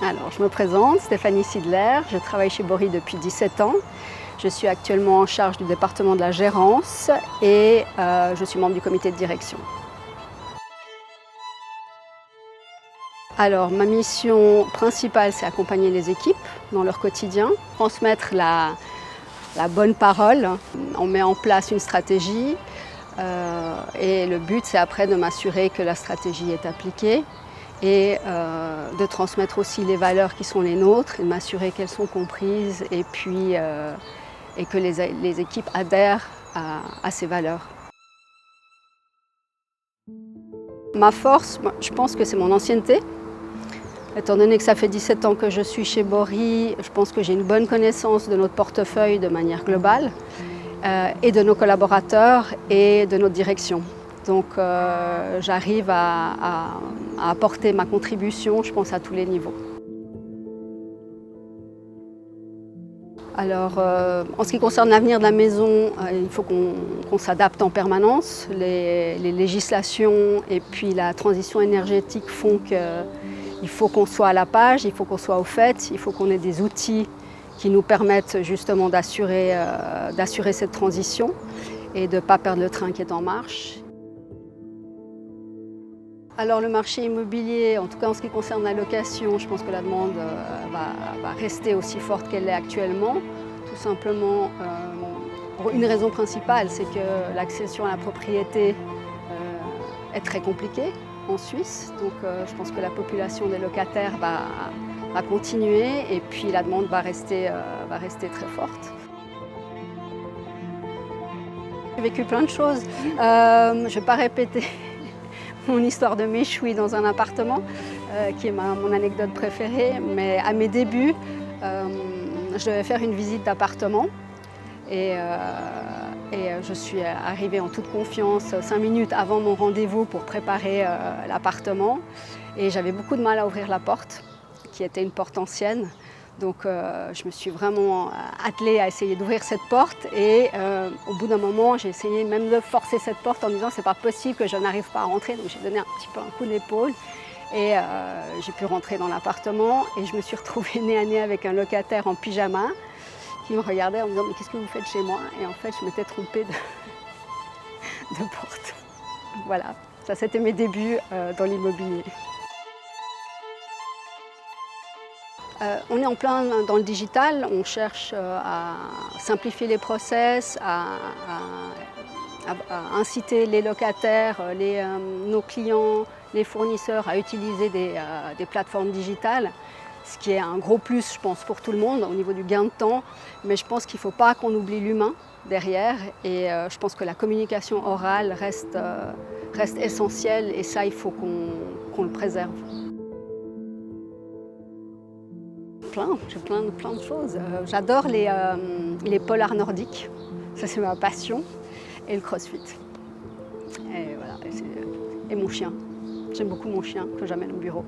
Alors, je me présente, Stéphanie Sidler, je travaille chez Bory depuis 17 ans. Je suis actuellement en charge du département de la gérance et je suis membre du comité de direction. Alors, ma mission principale, c'est accompagner les équipes dans leur quotidien, transmettre la bonne parole. On met en place une stratégie et le but, c'est après de m'assurer que la stratégie est appliquée et de transmettre aussi les valeurs qui sont les nôtres et de m'assurer qu'elles sont comprises et puis et que les équipes adhèrent à ces valeurs. Ma force, je pense que c'est mon ancienneté. Étant donné que ça fait 17 ans que je suis chez Bory, je pense que j'ai une bonne connaissance de notre portefeuille de manière globale et de nos collaborateurs et de notre direction. Donc j'arrive à apporter ma contribution, je pense, à tous les niveaux. Alors, en ce qui concerne l'avenir de la maison, il faut qu'on s'adapte en permanence. Les législations et puis la transition énergétique font qu'il faut qu'on soit à la page, il faut qu'on soit au fait, il faut qu'on ait des outils qui nous permettent justement d'assurer cette transition et de ne pas perdre le train qui est en marche. Alors le marché immobilier, en tout cas en ce qui concerne la location, je pense que la demande va rester aussi forte qu'elle l'est actuellement. Tout simplement pour une raison principale, c'est que l'accession à la propriété est très compliquée en Suisse. Donc je pense que la population des locataires va continuer et puis la demande va rester très forte. J'ai vécu plein de choses. Je ne vais pas répéter mon histoire de méchoui dans un appartement, qui est mon anecdote préférée. Mais à mes débuts, je devais faire une visite d'appartement et je suis arrivée en toute confiance 5 minutes avant mon rendez-vous pour préparer l'appartement. Et j'avais beaucoup de mal à ouvrir la porte, qui était une porte ancienne. Donc je me suis vraiment attelée à essayer d'ouvrir cette porte et au bout d'un moment, j'ai essayé même de forcer cette porte en disant c'est pas possible que je n'arrive pas à rentrer. Donc j'ai donné un petit peu un coup d'épaule et j'ai pu rentrer dans l'appartement et je me suis retrouvée nez à nez avec un locataire en pyjama qui me regardait en me disant mais qu'est-ce que vous faites chez moi? Et en fait je m'étais trompée de porte. Voilà, ça c'était mes débuts dans l'immobilier. On est en plein dans le digital, on cherche à simplifier les process, à inciter les locataires, nos clients, les fournisseurs à utiliser des plateformes digitales, ce qui est un gros plus, je pense, pour tout le monde au niveau du gain de temps. Mais je pense qu'il ne faut pas qu'on oublie l'humain derrière et je pense que la communication orale reste essentielle et ça, il faut qu'on le préserve. J'ai plein de choses. J'adore les polars nordiques, ça c'est ma passion, et le crossfit. Et voilà, et mon chien. J'aime beaucoup mon chien que j'amène au bureau.